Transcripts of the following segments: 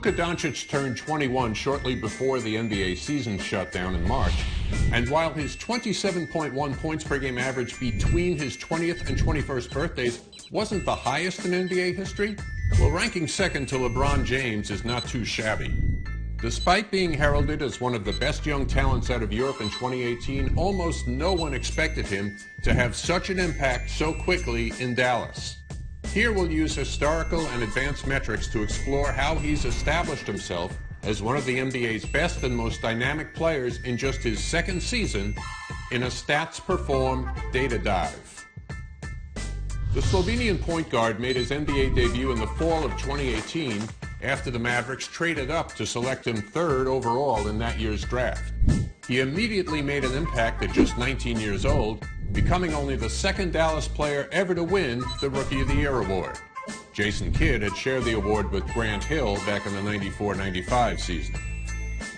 Luka Doncic turned 21 shortly before the NBA season shut down in March, and while his 27.1 points per game average between his 20th and 21st birthdays wasn't the highest in NBA history, well, ranking second to LeBron James is not too shabby. Despite being heralded as one of the best young talents out of Europe in 2018, almost no one expected him to have such an impact so quickly in Dallas. Here we'll use historical and advanced metrics to explore how he's established himself as one of the NBA's best and most dynamic players in just his second season in a Stats Perform data dive. The Slovenian point guard made his NBA debut in the fall of 2018 after the Mavericks traded up to select him third overall in that year's draft. He immediately made an impact at just 19 years old, becoming only the second Dallas player ever to win the Rookie of the Year award. Jason Kidd had shared the award with Grant Hill back in the 94-95 season.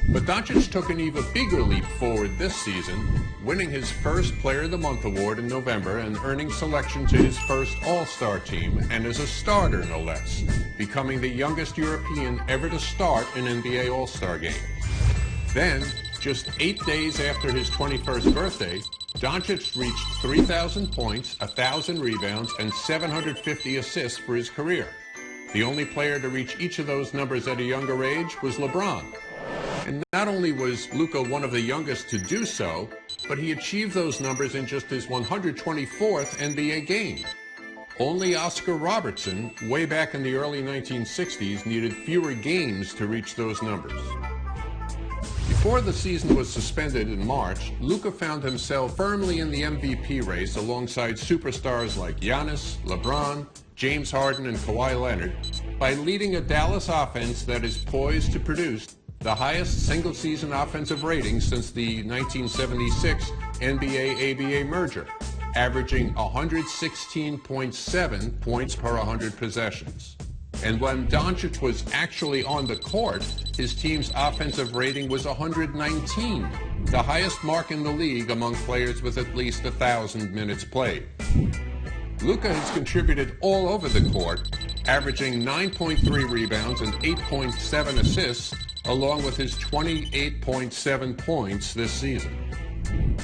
But Doncic took an even bigger leap forward this season, winning his first Player of the Month award in November and earning selection to his first All-Star team, and as a starter no less, becoming the youngest European ever to start an NBA All-Star game. Then, just 8 days after his 21st birthday, Doncic reached 3,000 points, 1,000 rebounds, and 750 assists for his career. The only player to reach each of those numbers at a younger age was LeBron. And not only was Luka one of the youngest to do so, but he achieved those numbers in just his 124th NBA game. Only Oscar Robertson, way back in the early 1960s, needed fewer games to reach those numbers. Before the season was suspended in March, Luka found himself firmly in the MVP race alongside superstars like Giannis, LeBron, James Harden, and Kawhi Leonard by leading a Dallas offense that is poised to produce the highest single-season offensive rating since the 1976 NBA-ABA merger, averaging 116.7 points per 100 possessions. And when Doncic was actually on the court, his team's offensive rating was 119, the highest mark in the league among players with at least 1,000 minutes played. Luka has contributed all over the court, averaging 9.3 rebounds and 8.7 assists, along with his 28.7 points this season.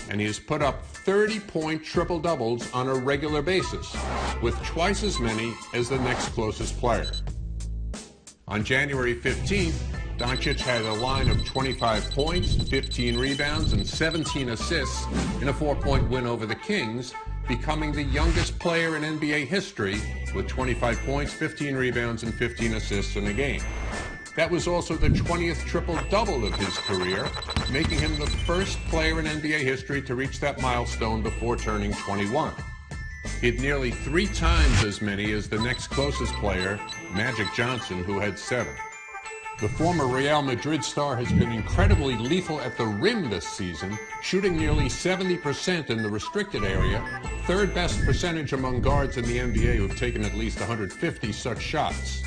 And he has put up 30-point triple-doubles on a regular basis, with twice as many as the next closest player. On January 15th, Doncic had a line of 25 points, 15 rebounds, and 17 assists in a 4-point win over the Kings, becoming the youngest player in NBA history with 25 points, 15 rebounds, and 15 assists in a game. That was also the 20th triple-double of his career, making him the first player in NBA history to reach that milestone before turning 21. He had nearly 3 times as many as the next closest player, Magic Johnson, who had 7. The former Real Madrid star has been incredibly lethal at the rim this season, shooting nearly 70% in the restricted area, third best percentage among guards in the NBA who have taken at least 150 such shots.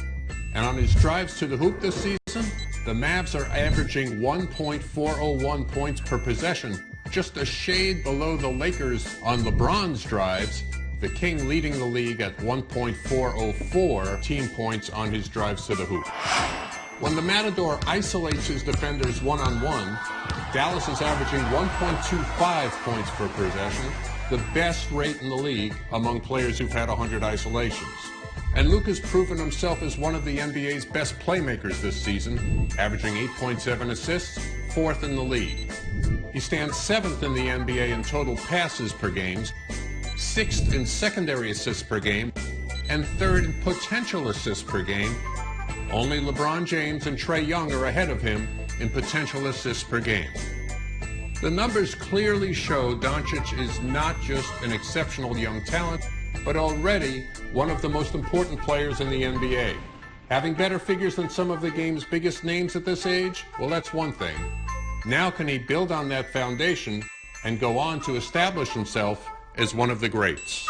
And on his drives to the hoop this season, the Mavs are averaging 1.401 points per possession, just a shade below the Lakers on LeBron's drives, the King leading the league at 1.404 team points on his drives to the hoop. When the Matador isolates his defenders one-on-one, Dallas is averaging 1.25 points per possession, the best rate in the league among players who've had 100 isolations. And Luka's proven himself as one of the NBA's best playmakers this season, averaging 8.7 assists, 4th in the league. He stands 7th in the NBA in total passes per game, 6th in secondary assists per game, and 3rd in potential assists per game. Only LeBron James and Trae Young are ahead of him in potential assists per game. The numbers clearly show Doncic is not just an exceptional young talent, but already one of the most important players in the NBA. Having better figures than some of the game's biggest names at this age? Well, that's one thing. Now can he build on that foundation and go on to establish himself as one of the greats?